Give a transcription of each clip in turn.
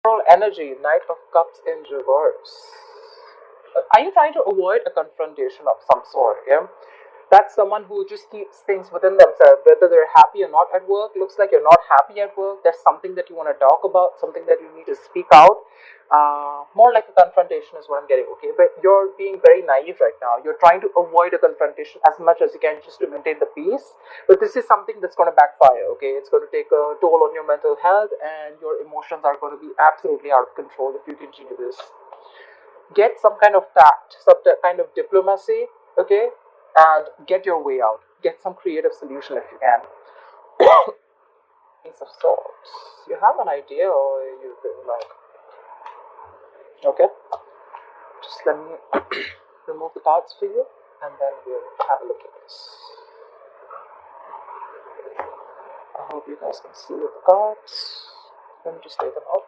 Overall energy, Knight of Cups in reverse. Are you trying to avoid a confrontation of some sort? Yeah, that's someone who just keeps things within themselves, whether they're happy or not at work. Looks like you're not happy at work. There's something that you want to talk about, something that you need to speak out. More like a confrontation is what I'm getting, okay? But you're being very naive right now. You're trying to avoid a confrontation as much as you can just to maintain the peace. But this is something that's going to backfire, okay? It's going to take a toll on your mental health, and your emotions are going to be absolutely out of control if you continue this. Get some kind of tact, some kind of diplomacy, okay, and get your way out. Get some creative solution if you can. Ace of Swords. You have an idea, or you feel like, okay, just let me remove the cards for you, and then we'll have a look at this. I hope you guys can see the cards. Let me just lay them out.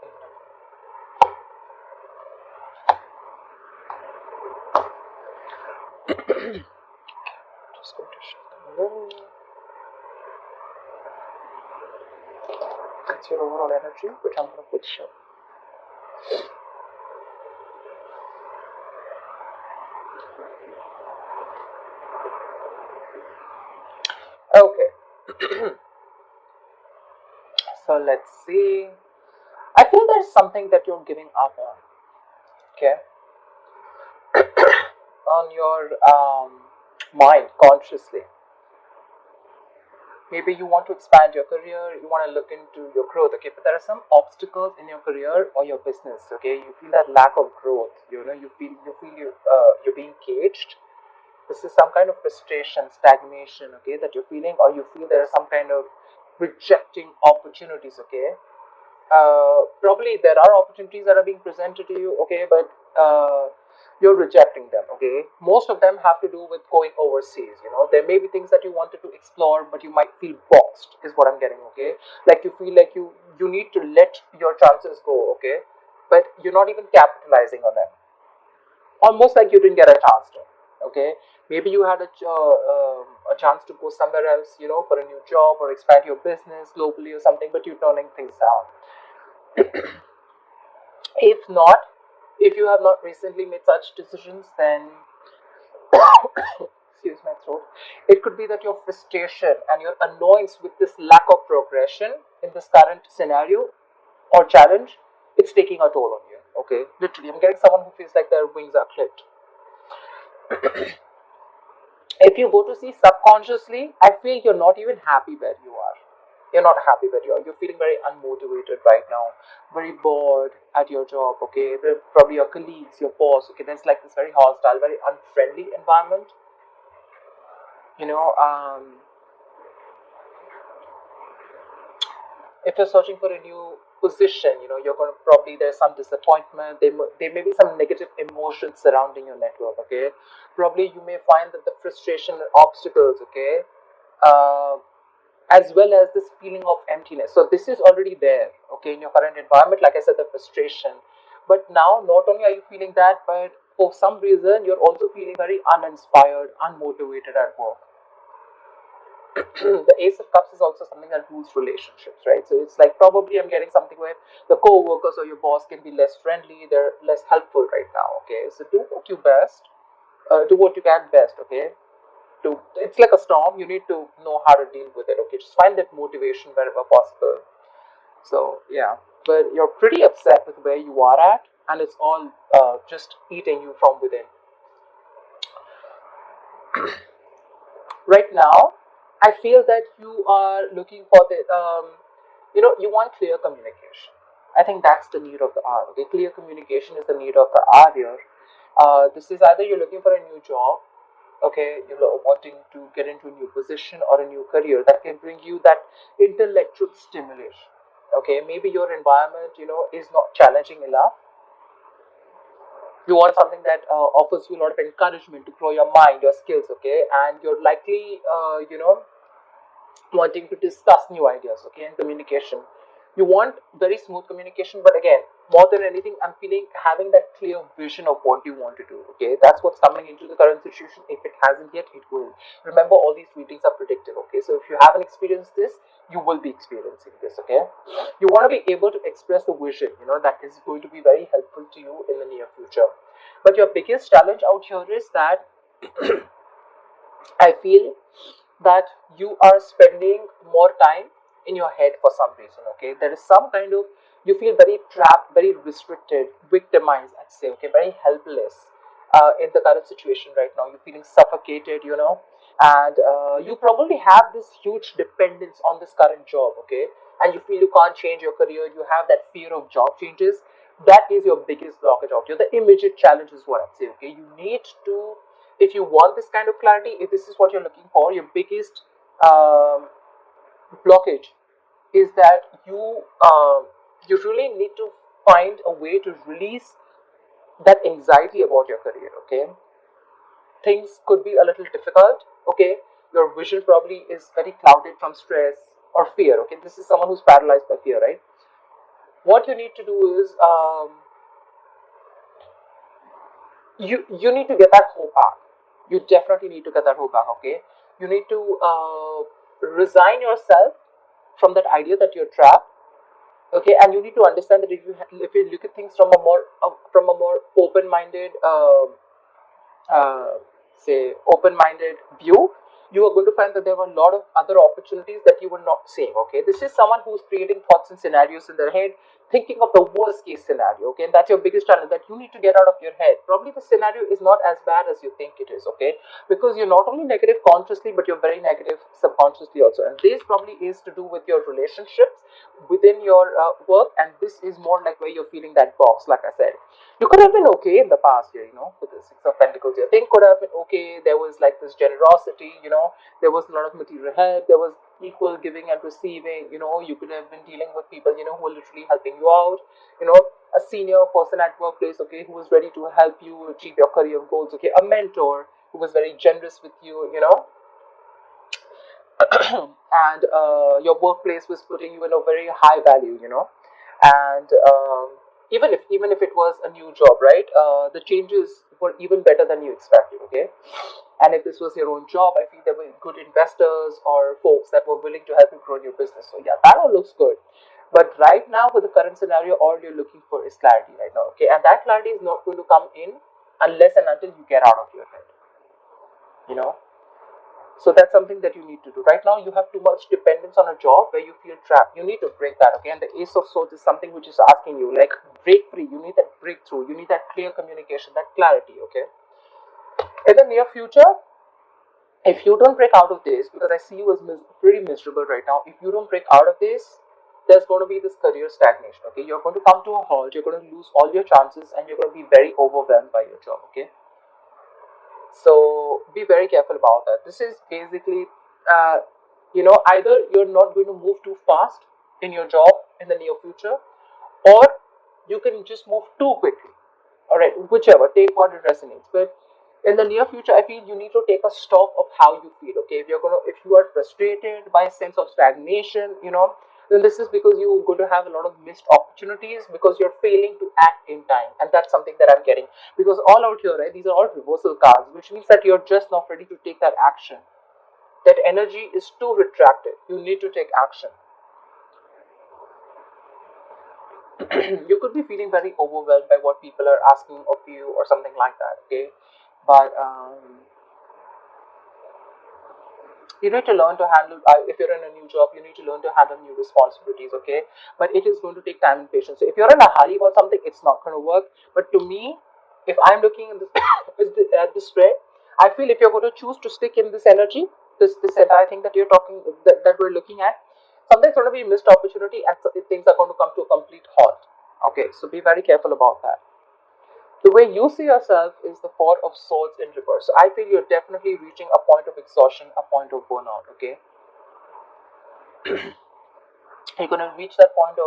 Just going to shift them a little. That's your overall energy, which I'm going to put here. Okay. So let's see. I feel there's something that you're giving up on. Okay. On your mind consciously. Maybe you want to expand your career, you want to look into your growth, okay, but there are some obstacles in your career or your business, okay. You feel that lack of growth, you feel you're being caged. This is some kind of frustration, stagnation, okay, that you're feeling, or you feel there is some kind of rejecting opportunities, okay. Probably there are opportunities that are being presented to you, okay, but you're rejecting them, okay. Most of them have to do with going overseas. There may be things that you wanted to explore, but you might feel boxed, is what I'm getting, okay. Like you feel like you need to let your chances go, okay, but you're not even capitalizing on them. Almost like you didn't get a chance to, okay. Maybe you had a chance to go somewhere else, for a new job or expand your business globally or something, but you're turning things down. If not, if you have not recently made such decisions, then excuse my throat, it could be that your frustration and your annoyance with this lack of progression in this current scenario or challenge, it's taking a toll on you. Okay, literally, I'm getting someone who feels like their wings are clipped. If you go to see subconsciously, I feel you're not even happy where you are. You're not happy where you are. You're feeling very unmotivated right now, very bored at your job, okay? Probably your colleagues, your boss, okay? There's like this very hostile, very unfriendly environment. You know, if you're searching for a new position, you're going to probably, there's some disappointment, there may be some negative emotions surrounding your network, okay. Probably you may find that the frustration and obstacles, okay, uh, as well as this feeling of emptiness, so this is already there, okay, in your current environment. Like I said, the frustration, but now not only are you feeling that, but for some reason you're also feeling very uninspired, unmotivated at work. The Ace of Cups is also something that rules relationships, right? So it's like, probably I'm getting something where the co-workers or your boss can be less friendly, they're less helpful right now, okay. So do what you best, do what you can best, okay. It's like a storm, you need to know how to deal with it, okay. Just find that motivation wherever possible. So yeah, but you're pretty upset with where you are at, and it's all just eating you from within. Right now, I feel that you are looking for the, you want clear communication. I think that's the need of the hour. Okay, clear communication is the need of the hour here. This is either you're looking for a new job, okay, you're wanting to get into a new position or a new career that can bring you that intellectual stimulation. Okay, maybe your environment, is not challenging enough. You want something that offers you a lot of encouragement to grow your mind, your skills, okay, and you're likely, wanting to discuss new ideas, okay, and communication. You want very smooth communication, but again, more than anything, I'm feeling having that clear vision of what you want to do. Okay, that's what's coming into the current situation. If it hasn't yet, it will. Remember, all these readings are predictive. Okay, so if you haven't experienced this, you will be experiencing this. Okay, you want to be able to express the vision, that is going to be very helpful to you in the near future. But your biggest challenge out here is that I feel that you are spending more time in your head for some reason. Okay, there is some kind of, you feel very trapped, very restricted, victimized, I'd say. Okay, very helpless in the current situation right now. You're feeling suffocated, and you probably have this huge dependence on this current job. Okay, and you feel you can't change your career. You have that fear of job changes. That is your biggest blockage out here. The immediate challenge is what I'd say. Okay, you need to, if you want this kind of clarity, if this is what you're looking for, your biggest um, blockage is that you really need to find a way to release that anxiety about your career. Okay, things could be a little difficult. Okay, your vision probably is very clouded from stress or fear. Okay, this is someone who's paralyzed by fear, right? What you need to do is you need to get that hope back. You definitely need to get that hope back. Okay, you need to resign yourself from that idea that you're trapped. Okay, and you need to understand that if you look at things from a more open-minded uh, say open-minded view, you are going to find that there were a lot of other opportunities that you were not seeing. Okay, this is someone who's creating thoughts and scenarios in their head, thinking of the worst case scenario. Okay, and that's your biggest challenge, that you need to get out of your head. Probably the scenario is not as bad as you think it is. Okay, because you're not only negative consciously, but you're very negative subconsciously also, and this probably is to do with your relationships within your work, and this is more like where you're feeling that box. Like I said, you could have been okay in the past year, with the Six of Pentacles here. Things could have been okay. There was like this generosity, there was a lot of material help, there was equal giving and receiving, you could have been dealing with people, who are literally helping you out, a senior person at workplace, okay, who was ready to help you achieve your career goals, okay, a mentor who was very generous with you, and your workplace was putting you in a very high value, and even if it was a new job, right, the changes were even better than you expected. Okay, and if this was your own job, I feel there were good investors or folks that were willing to help you grow your business. So yeah, that all looks good. But right now, with the current scenario, all you're looking for is clarity right now. Okay, and that clarity is not going to come in unless and until you get out of your head. You know, so that's something that you need to do. Right now, you have too much dependence on a job where you feel trapped. You need to break that. Okay, and the Ace of Swords is something which is asking you, like, break free. You need that breakthrough. You need that clear communication, that clarity. Okay, in the near future, if you don't break out of this, because I see you as pretty miserable right now, if you don't break out of this, there's going to be this career stagnation. Okay, you're going to come to a halt. You're going to lose all your chances, and you're going to be very overwhelmed by your job. Okay, so be very careful about that. This is basically, either you're not going to move too fast in your job in the near future, or you can just move too quickly. All right, whichever, take what it resonates. But in the near future, I feel you need to take a stock of how you feel. Okay, if you are frustrated by a sense of stagnation, then this is because you're going to have a lot of missed opportunities because you're failing to act in time, and that's something that I'm getting. Because all out here, right, these are all reversal cards, which means that you're just not ready to take that action. That energy is too retracted. You need to take action. You could be feeling very overwhelmed by what people are asking of you or something like that. Okay, but you need to learn to handle, if you're in a new job, you need to learn to handle new responsibilities. Okay, but it is going to take time and patience. So if you're in a hurry about something, it's not going to work. But to me, if I'm looking at this at this spread, I feel if you're going to choose to stick in this energy, this entire thing that you're talking, that we're looking at, something's going to be a missed opportunity, and things are going to come to a complete halt. Okay, so be very careful about that. The way you see yourself is the Four of Swords in reverse. So I feel you're definitely reaching a point of exhaustion, a point of burnout. Okay, you're gonna reach that point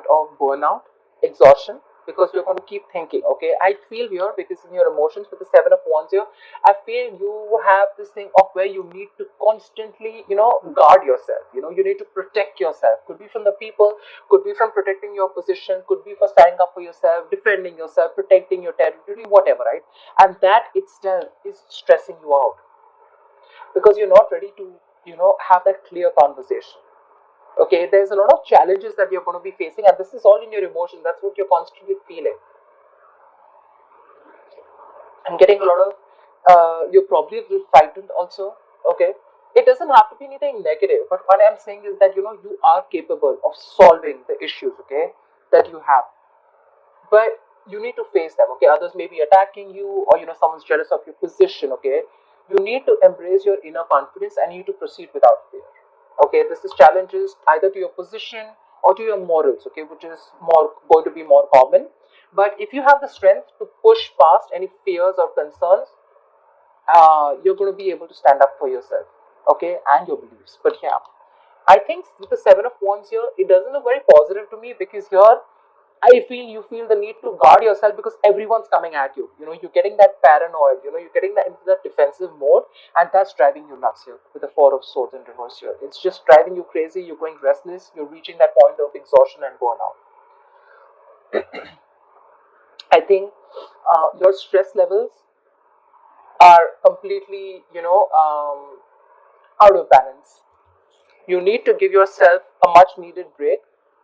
of burnout, exhaustion. because you're going to keep thinking. Okay, I feel here, because in your emotions with the Seven of Wands here, I feel you have this thing of where you need to constantly, guard yourself. You need to protect yourself. Could be from the people, could be from protecting your position, could be for standing up for yourself, defending yourself, protecting your territory, whatever, right? And that itself is stressing you out, because you're not ready to, have that clear conversation. Okay, there's a lot of challenges that you're going to be facing, and this is all in your emotion. That's what you're constantly feeling. I'm getting a lot of, you're probably a little frightened also. Okay, it doesn't have to be anything negative, but what I'm saying is that, you are capable of solving the issues, okay, that you have, but you need to face them. Okay, others may be attacking you, or someone's jealous of your position. Okay, you need to embrace your inner confidence, and you need to proceed without fear. Okay, this is challenges either to your position or to your morals, okay, which is more going to be more common. But if you have the strength to push past any fears or concerns, you're going to be able to stand up for yourself, okay, and your beliefs. But yeah, I think with the Seven of Wands here, it doesn't look very positive to me, because here I feel you feel the need to guard yourself, because everyone's coming at you. You're getting that paranoid, you're getting that into that defensive mode, and that's driving you nuts here with the Four of Swords in reverse here. It's just driving you crazy, you're going restless, you're reaching that point of exhaustion and burnout. I think your stress levels are completely, out of balance. You need to give yourself a much needed break,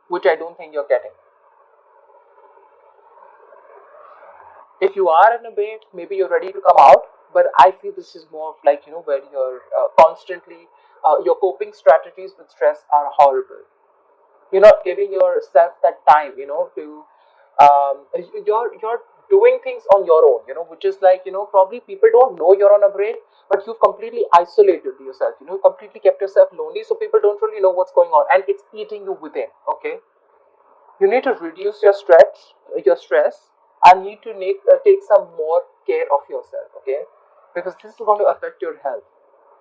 which I don't think you're getting. If you are in a bed, maybe you're ready to come out, but I feel this is more of like, where you're constantly, your coping strategies with stress are horrible. You're not giving yourself that time, to, you're doing things on your own, which is like, probably people don't know you're on a break, but you've completely isolated yourself, completely kept yourself lonely, so people don't really know what's going on, and it's eating you within. Okay, you need to reduce your stress, and need to take some more care of yourself. Okay, because this is going to affect your health.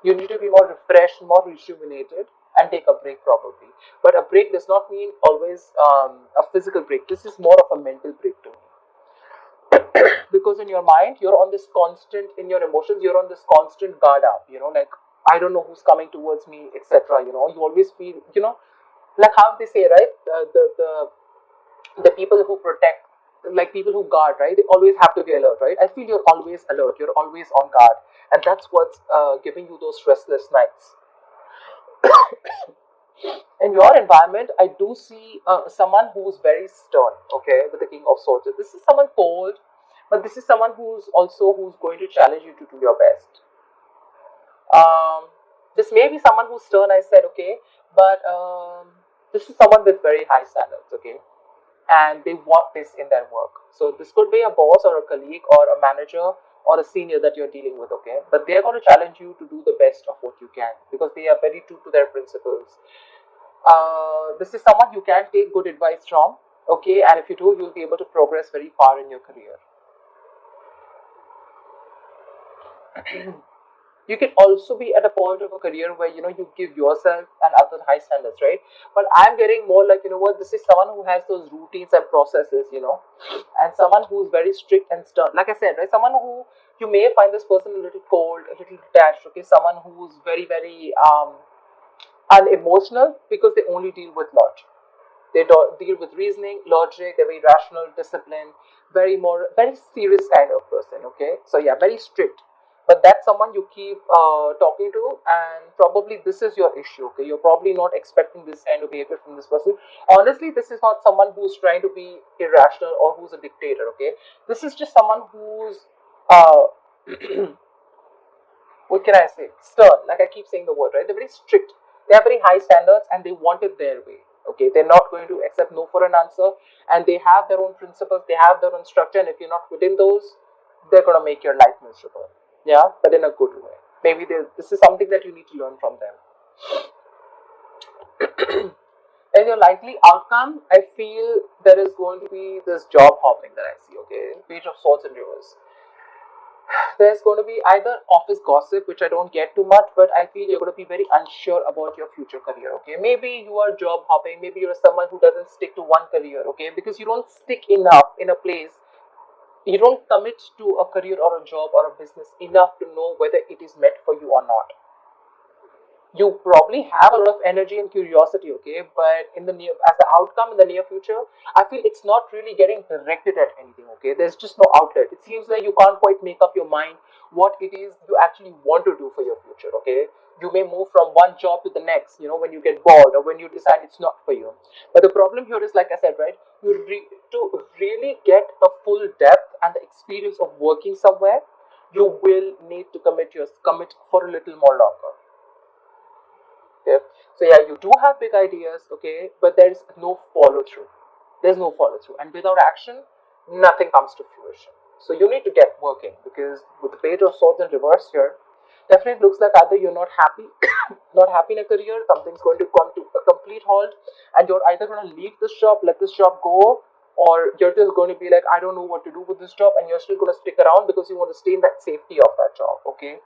You need to be more refreshed, more rejuvenated, and take a break probably. But a break does not mean always a physical break. This is more of a mental break to me, because in your mind you're on this constant, in your emotions you're on this constant guard up. Like, I don't know who's coming towards me, etc. You always feel, like how they say, right? The people who protect, like people who guard, right, they always have to be alert, right? I feel you're always alert, you're always on guard, and that's what's giving you those restless nights. In your environment, I do see someone who's very stern, okay, with the King of Swords. This is someone cold, but this is someone who's going to challenge you to do your best. This may be someone who's stern, I said, okay, but this is someone with very high standards, okay, and they want this in their work. So this could be a boss or a colleague or a manager or a senior that you're dealing with, okay, but they're going to challenge you to do the best of what you can, because they are very true to their principles. This is someone you can take good advice from, okay, and if you do, you'll be able to progress very far in your career. You can also be at a point of a career where, you give yourself and other high standards, right? But I'm getting more like, what, this is someone who has those routines and processes, and someone who's very strict and stern, like I said, right? Someone who, you may find this person a little cold, a little detached, okay, someone who's very, very unemotional, because they only deal with logic. They don't deal with reasoning, logic. They're very rational, disciplined, very serious kind of person. Okay, so yeah, very strict. But that's someone you keep talking to, and probably this is your issue. Okay, you're probably not expecting this kind of behavior from this person. Honestly, this is not someone who's trying to be irrational or who's a dictator. Okay, this is just someone who's what can I say? Stern. Like I keep saying the word, right? They're very strict. They have very high standards, and they want it their way. Okay, they're not going to accept no for an answer, and they have their own principles. They have their own structure, and if you're not within those, they're gonna make your life miserable. Yeah, but in a good way. Maybe this is something that you need to learn from them. And your likely outcome, I feel there is going to be this job hopping that I see. Okay, Page of Swords in reverse. There's going to be either office gossip, which I don't get too much, but I feel you're going to be very unsure about your future career. Okay, maybe you are job hopping, maybe you're someone who doesn't stick to one career. Okay, because you don't stick enough in a place, you don't commit to a career or a job or a business enough to know whether it is meant for you or not. You probably have a lot of energy and curiosity, okay, but in the near, as the outcome in the near future, I feel it's not really getting directed at anything. Okay, there's just no outlet. It seems like you can't quite make up your mind what it is you actually want to do for your future. Okay, you may move from one job to the next, when you get bored or when you decide it's not for you. But the problem here is, like I said, right, to really get a full depth and the experience of working somewhere, you will need to commit for a little more longer. Okay. So yeah, you do have big ideas, okay, but there's no follow through. There's no follow through, and without action, nothing comes to fruition. So you need to get working, because with the Page of Swords in reverse here, definitely looks like either you're not happy, not happy in a career, something's going to come to a complete halt, and you're either going to leave this job, let this job go, or you're just going to be like, I don't know what to do with this job, and you're still going to stick around because you want to stay in that safety of that job. Okay,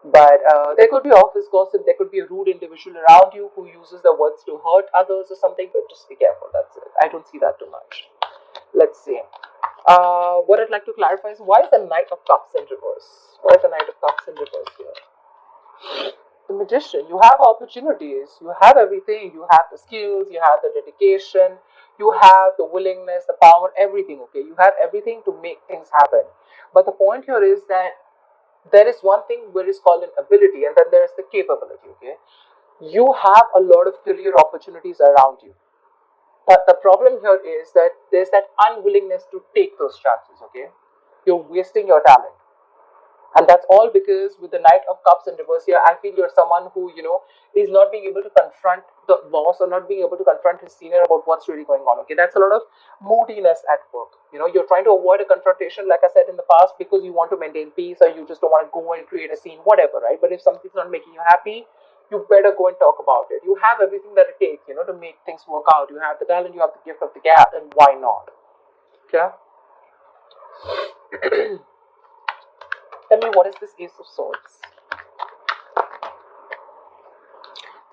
but there could be office gossip, there could be a rude individual around you who uses the words to hurt others or something, but just be careful, that's it. I don't see that too much. Let's see. What I'd like to clarify is, why is the Knight of Cups in reverse? Why is the Knight of Cups in reverse here? The Magician. You have opportunities, you have everything, you have the skills, you have the dedication, you have the willingness, the power, everything, okay? You have everything to make things happen. But the point here is that there is one thing where is called an ability, and then there is the capability. Okay, you have a lot of career opportunities around you, but the problem here is that there's that unwillingness to take those chances. Okay, you're wasting your talent, and that's all because with the Knight of Cups in reverse here, I feel you're someone who is not being able to confront the boss, or not being able to confront his senior about what's really going on. Okay, that's a lot of moodiness at work. You're trying to avoid a confrontation, like I said in the past, because you want to maintain peace, or you just don't want to go and create a scene, whatever, right? But if something's not making you happy, you better go and talk about it. You have everything that it takes, to make things work out. You have the talent, you have the gift of the gab, and why not? Okay. Tell me, what is this Ace of Swords?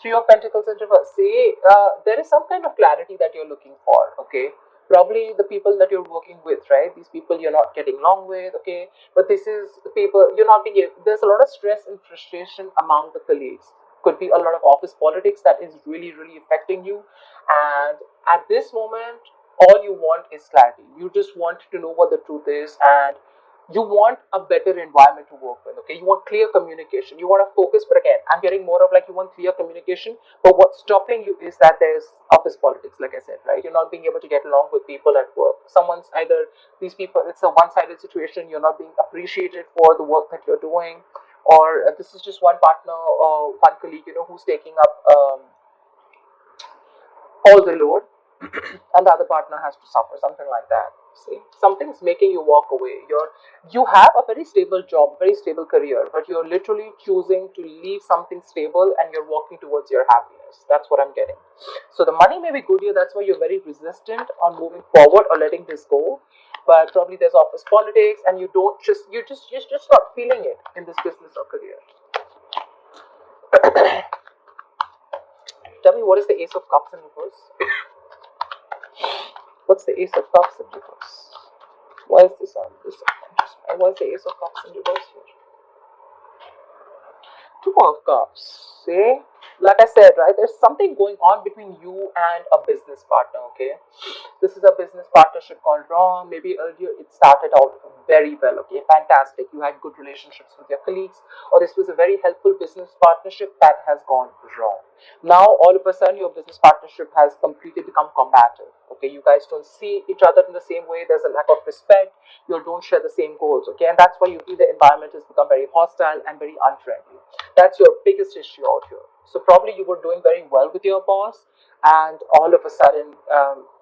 Three of Pentacles in reverse. See, there is some kind of clarity that you're looking for, okay? Probably the people that you're working with, right? These people you're not getting along with, okay? But this is the people you're not being, there's a lot of stress and frustration among the colleagues. Could be a lot of office politics that is really, really affecting you. And at this moment, all you want is clarity. You just want to know what the truth is, and you want a better environment to work with. Okay, you want clear communication, you want to focus, but again, I'm getting more of like, you want clear communication, but what's stopping you is that there's office politics, like I said, right? You're not being able to get along with people at work. Someone's either, these people, it's a one-sided situation, you're not being appreciated for the work that you're doing, or this is just one partner or one colleague, who's taking up all the load, and the other partner has to suffer, something like that. See, something's making you walk away. You have a very stable job, very stable career, but you're literally choosing to leave something stable, and you're walking towards your happiness. That's what I'm getting. So the money may be good here, that's why you're very resistant on moving forward or letting this go. But probably there's office politics, and you're just not feeling it in this business or career. Tell me, what is the Ace of Cups in reverse? What's the Ace of Cups in reverse? Why is this on this subconscious mind? Why is the Ace of Cups in reverse here? Two of Cups. See? Like I said, right? There's something going on between you and a business partner, okay? This is a business partnership gone wrong. Maybe earlier it started out very well, okay? Fantastic. You had good relationships with your colleagues, or this was a very helpful business partnership that has gone wrong. Now, all of a sudden, your business partnership has completely become combative, okay? You guys don't see each other in the same way. There's a lack of respect. You don't share the same goals, okay? And that's why you feel the environment has become very hostile and very unfriendly. That's your biggest issue out here. So probably you were doing very well with your boss, and all of a sudden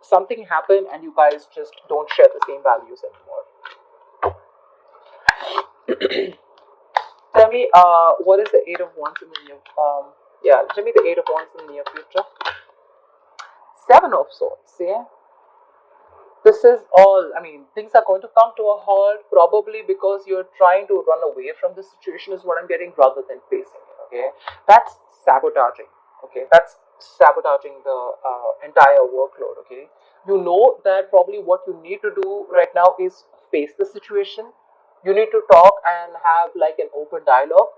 something happened, and you guys just don't share the same values anymore. Tell me, what is the Eight of Wands in the near? Tell me the Eight of Wands in the near future. Seven of Swords. See, This is all, I mean, things are going to come to a halt probably because you're trying to run away from the situation, is what I'm getting, rather than facing it. Okay, that's sabotaging. Okay, that's sabotaging the entire workload. Okay, you know that probably what you need to do right now is face the situation. You need to talk and have like an open dialogue.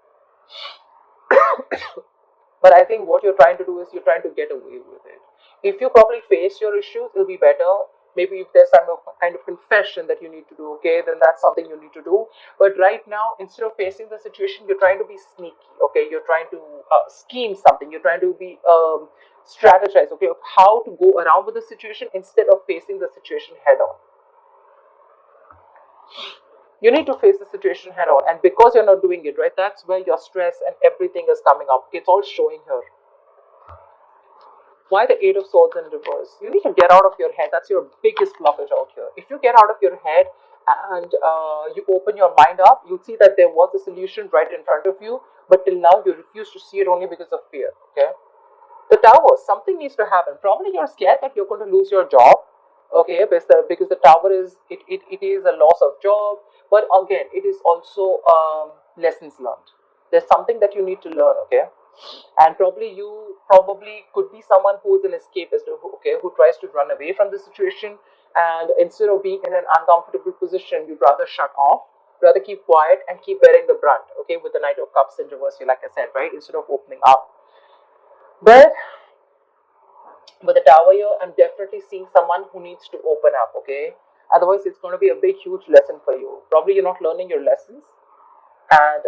But I think what you're trying to do is you're trying to get away with it. If you probably face your issues, it'll be better. Maybe if there's some kind of confession that you need to do, okay, then that's something you need to do. But right now, instead of facing the situation, you're trying to be sneaky, okay? You're trying to scheme something. You're trying to be strategize, okay, of how to go around with the situation instead of facing the situation head on. You need to face the situation head on, and because you're not doing it, right, that's where your stress and everything is coming up. It's all showing here. Why the Eight of Swords in reverse? You need to get out of your head. That's your biggest blockage out here. If you get out of your head and you open your mind up, you'll see that there was a solution right in front of you, but till now you refuse to see it only because of fear. Okay, the Tower, something needs to happen. Probably you're scared that you're going to lose your job. Okay, because the Tower is it is a loss of job, but again it is also lessons learned. There's something that you need to learn. Okay, and probably you could be someone who is an escapist, okay, who tries to run away from the situation, and instead of being in an uncomfortable position, you'd rather shut off, rather keep quiet and keep bearing the brunt. Okay, with the Knight of Cups in reverse, like I said, right, instead of opening up. But with the Tower here, I'm definitely seeing someone who needs to open up. Okay, otherwise it's going to be a big huge lesson for you. Probably you're not learning your lessons, and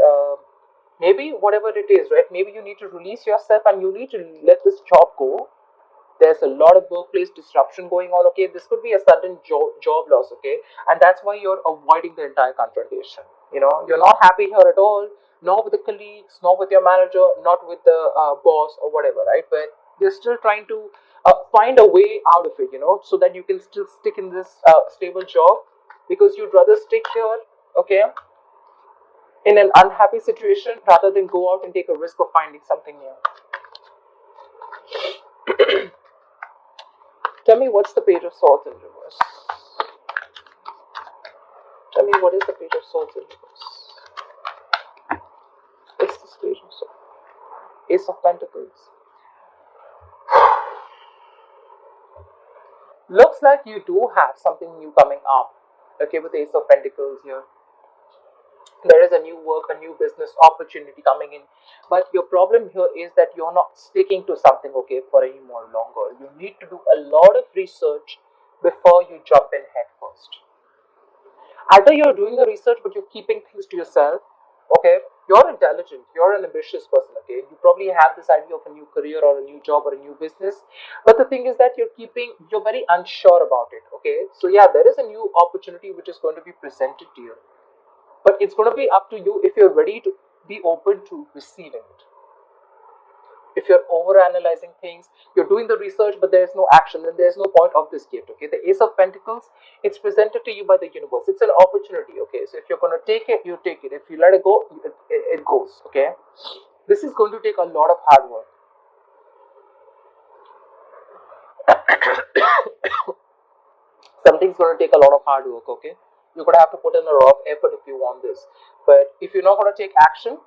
maybe whatever it is, right, maybe you need to release yourself and you need to let this job go. There's a lot of workplace disruption going on. Okay, this could be a sudden job loss. Okay, and that's why you're avoiding the entire confrontation. You're not happy here at all, not with the colleagues, not with your manager, not with the boss or whatever, right? But you're still trying to find a way out of it, so that you can still stick in this stable job, because you'd rather stick here, okay, in an unhappy situation rather than go out and take a risk of finding something new. Tell me, what's the Page of Swords in reverse? Tell me, what is the Page of Swords in reverse? What's this Page of Swords? Ace of Pentacles. Looks like you do have something new coming up. Okay, with the Ace of Pentacles here. There is a new work, a new business opportunity coming in. But your problem here is that you're not sticking to something, okay, for any more longer. You need to do a lot of research before you jump in head first. Either you're doing the research but you're keeping things to yourself, okay. You're intelligent, you're an ambitious person, okay. You probably have this idea of a new career or a new job or a new business, but the thing is that you're very unsure about it, okay. So yeah, there is a new opportunity which is going to be presented to you, but it's going to be up to you if you're ready to be open to receiving it. If you're over-analyzing things, you're doing the research, but there's no action, then there's no point of this gift, okay? The Ace of Pentacles, it's presented to you by the universe. It's an opportunity, okay? So if you're going to take it, you take it. If you let it go, it goes, okay? This is going to take a lot of hard work. Something's going to take a lot of hard work, okay? You're going to have to put in a lot of effort if you want this. But if you're not going to take action...